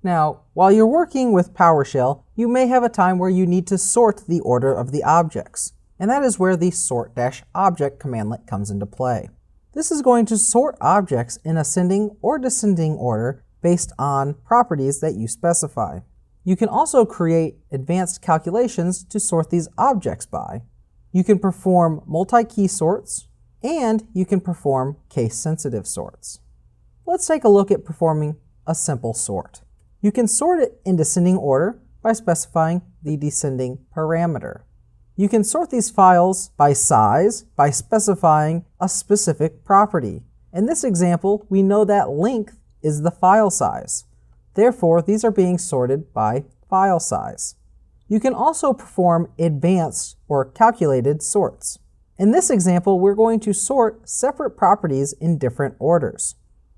Now, while you're working with PowerShell, you may have a time where you need to sort the order of the objects, and that is where the sort-object commandlet comes into play. This is going to sort objects in ascending or descending order based on properties that you specify. You can also create advanced calculations to sort these objects by. You can perform multi-key sorts, and you can perform case-sensitive sorts. Let's take a look at performing a simple sort. You can sort it in descending order by specifying the descending parameter. You can sort these files by size by specifying a specific property. In this example, we know that length is the file size. Therefore, these are being sorted by file size. You can also perform advanced or calculated sorts. In this example, we're going to sort separate properties in different orders.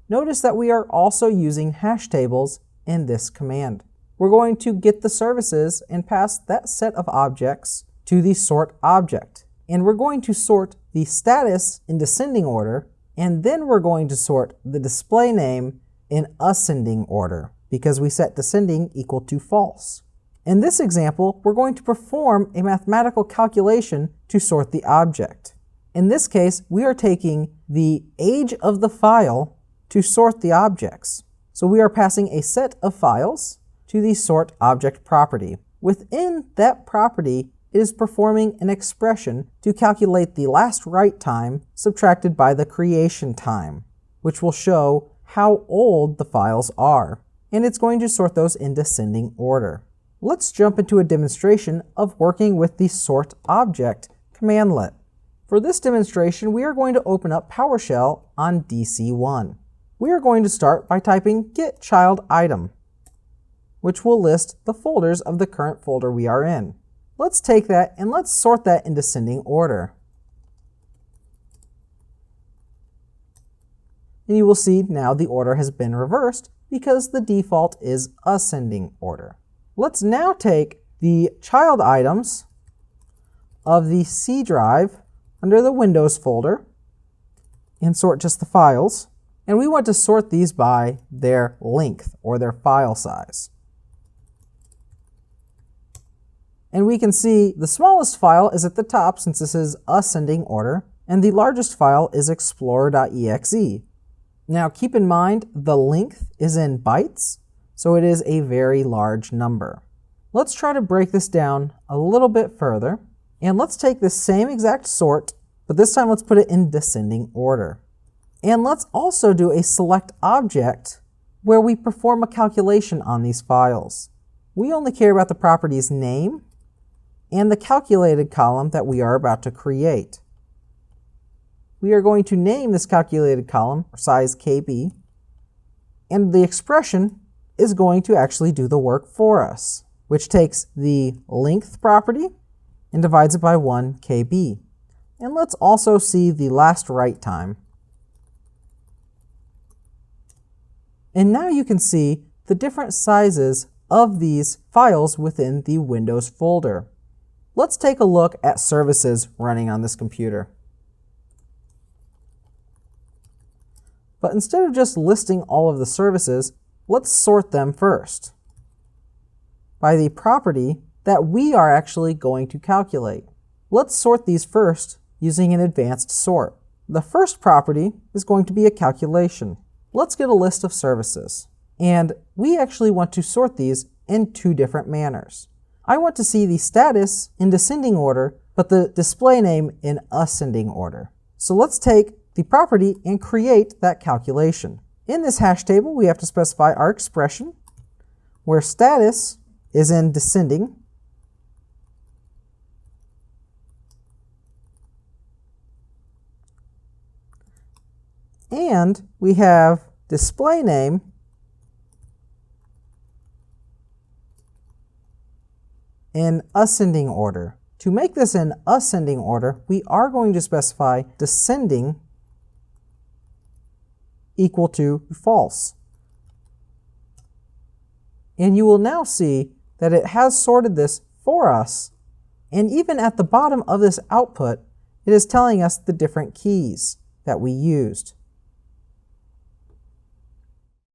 Notice that we are also using hash tables in this command. We're going to get the services and pass that set of objects to the sort object. And we're going to sort the status in descending order, and then we're going to sort the display name in ascending order, because we set descending equal to false. In this example, we're going to perform a mathematical calculation to sort the object. In this case, we are taking the age of the file to sort the objects. So we are passing a set of files to the sort object property. Within that property, it is performing an expression to calculate the last write time subtracted by the creation time, which will show how old the files are. And it's going to sort those in descending order. Let's jump into a demonstration of working with the sort object commandlet. For this demonstration, we are going to open up PowerShell on DC1. We are going to start by typing get child item, which will list the folders of the current folder we are in. Let's take that and let's sort that in descending order. And you will see now the order has been reversed because the default is ascending order. Let's now take the child items of the C drive under the Windows folder and sort just the files. And we want to sort these by their length or their file size. And we can see the smallest file is at the top since this is ascending order, and the largest file is explorer.exe. Now keep in mind the length is in bytes, so it is a very large number. Let's try to break this down a little bit further, and let's take the same exact sort, but this time let's put it in descending order. And let's also do a select object where we perform a calculation on these files. We only care about the property's name and the calculated column that we are about to create. We are going to name this calculated column size KB, and the expression is going to actually do the work for us, which takes the length property and divides it by 1 KB. And let's also see the last write time. And now you can see the different sizes of these files within the Windows folder. Let's take a look at services running on this computer. But instead of just listing all of the services, let's sort them first by the property that we are actually going to calculate. Let's sort these first using an advanced sort. The first property is going to be a calculation. Let's get a list of services. And we actually want to sort these in two different manners. I want to see the status in descending order, but the display name in ascending order. So let's take the property and create that calculation. In this hash table, we have to specify our expression, where status is in descending, and we have display name in ascending order. To make this in ascending order, we are going to specify descending equal to false. And you will now see that it has sorted this for us, and even at the bottom of this output, it is telling us the different keys that we used.